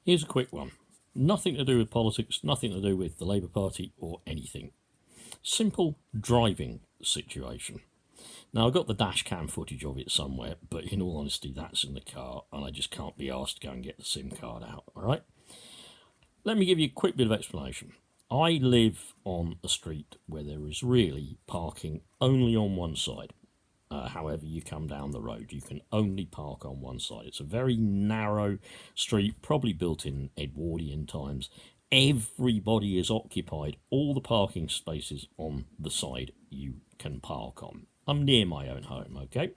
Here's a quick one. Nothing to do with politics, nothing to do with the Labour Party or anything. Simple driving situation. Now, I've got the dash cam footage of it somewhere, but in all honesty, that's in the car, and I just can't be asked to go and get the SIM card out, all right? Let me give you a quick bit of explanation. I live on a street where there is really parking only on one side. However you come down the road, you can only park on one side. It's a very narrow street, probably built in Edwardian times. Everybody is occupied, all the parking spaces on the side you can park on. I'm near my own home, okay?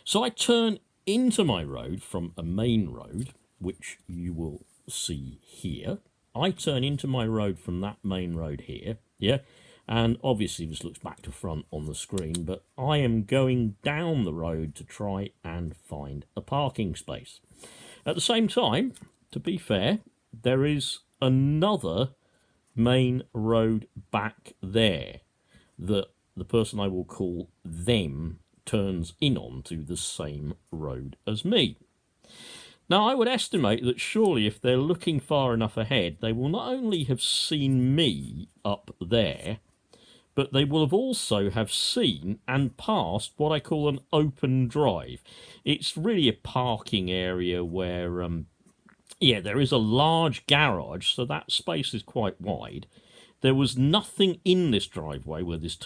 So I turn into my road from a main road, which you will see here. I turn into my road from that main road here, yeah? And obviously this looks back to front on the screen, but I am going down the road to try and find a parking space. At the same time, to be fair, there is another main road back there that the person I will call them turns in onto the same road as me. Now, I would estimate that surely if they're looking far enough ahead, they will not only have seen me up there, but they will have also have seen and passed what I call an open drive. It's really a parking area where, there is a large garage, so that space is quite wide. There was nothing in this driveway where this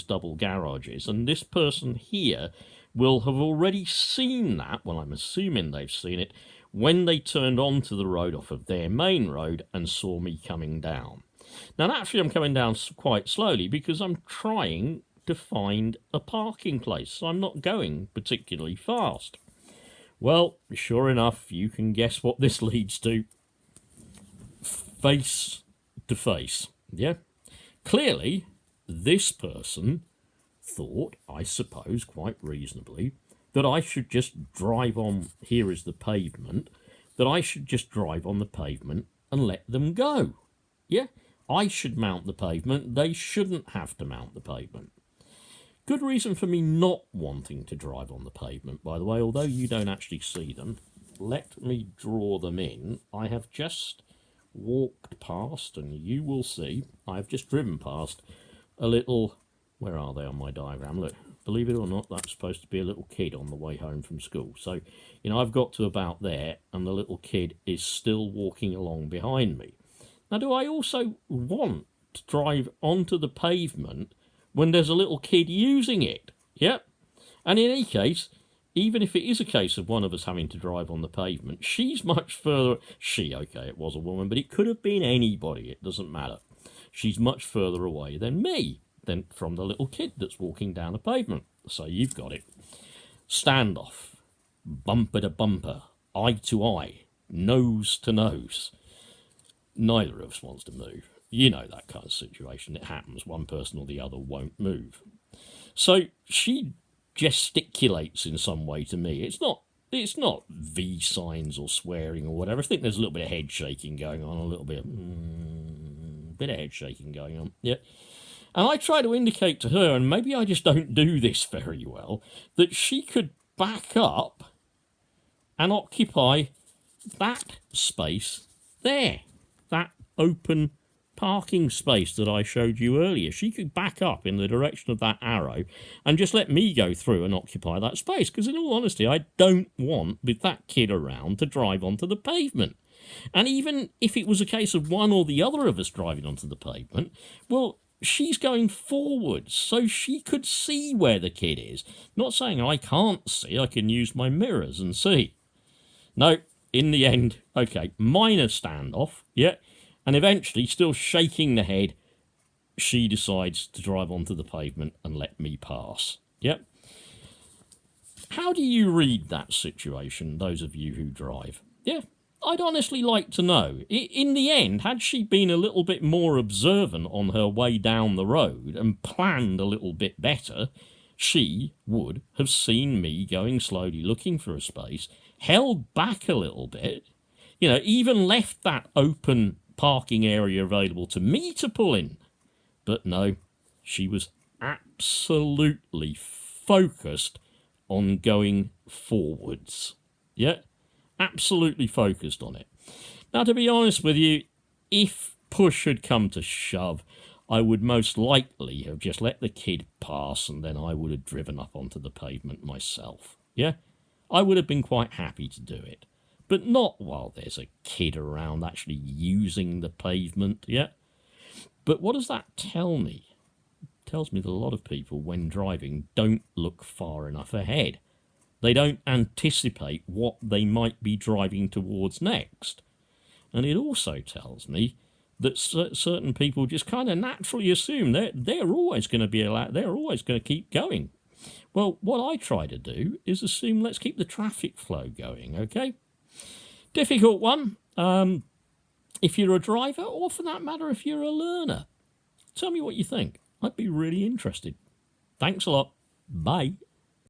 double garage is, and this person here will have already seen that, well, I'm assuming they've seen it, when they turned onto the road off of their main road and saw me coming down. Now, naturally, I'm coming down quite slowly because I'm trying to find a parking place, so I'm not going particularly fast. Well, sure enough, you can guess what this leads to. Face to face, yeah? Clearly, this person thought, I suppose quite reasonably, that I should just drive on, here is the pavement, that I should just drive on the pavement and let them go, yeah? I should mount the pavement, they shouldn't have to mount the pavement. Good reason for me not wanting to drive on the pavement, by the way, although you don't actually see them. Let me draw them in. I have just walked past, and you will see, I have just driven past a little, where are they on my diagram? Look, believe it or not, that's supposed to be a little kid on the way home from school. So, I've got to about there, and the little kid is still walking along behind me. Now, do I also want to drive onto the pavement when there's a little kid using it? Yep. And in any case, even if it is a case of one of us having to drive on the pavement, she's much further... okay, it was a woman, but it could have been anybody. It doesn't matter. She's much further away than me, than from the little kid that's walking down the pavement. So you've got it. Standoff. Bumper to bumper. Eye to eye. Nose to nose. Neither of us wants to move. You know that kind of situation. It happens. One person or the other won't move. So she gesticulates in some way to me. It's not V signs or swearing or whatever. I think there's a little bit of head shaking going on, a little bit of head shaking going on. Yeah. And I try to indicate to her, and maybe I just don't do this very well, that she could back up and occupy that space there. That open parking space that I showed you earlier. She could back up in the direction of that arrow and just let me go through and occupy that space, because in all honesty, I don't want, with that kid around, to drive onto the pavement. And even if it was a case of one or the other of us driving onto the pavement, well, she's going forwards, so she could see where the kid is. Not saying I can't see, I can use my mirrors and see. No, in the end, okay, minor standoff, yeah, and eventually, still shaking the head, she decides to drive onto the pavement and let me pass, yep. How do you read that situation, those of you who drive? Yeah, I'd honestly like to know. In the end, had she been a little bit more observant on her way down the road and planned a little bit better, she would have seen me going slowly looking for a space, held back a little bit, even left that open parking area available to me to pull in. But no, she was absolutely focused on going forwards. Yeah, absolutely focused on it. Now, to be honest with you, if push had come to shove, I would most likely have just let the kid pass and then I would have driven up onto the pavement myself. Yeah? I would have been quite happy to do it. But not while there's a kid around actually using the pavement, yeah? But what does that tell me? It tells me that a lot of people, when driving, don't look far enough ahead. They don't anticipate what they might be driving towards next. And it also tells me that certain people just kind of naturally assume they're always going to be allowed, they're always going to keep going. Well, what I try to do is assume let's keep the traffic flow going, okay? Difficult one. If you're a driver, or for that matter, if you're a learner, tell me what you think. I'd be really interested. Thanks a lot. Bye.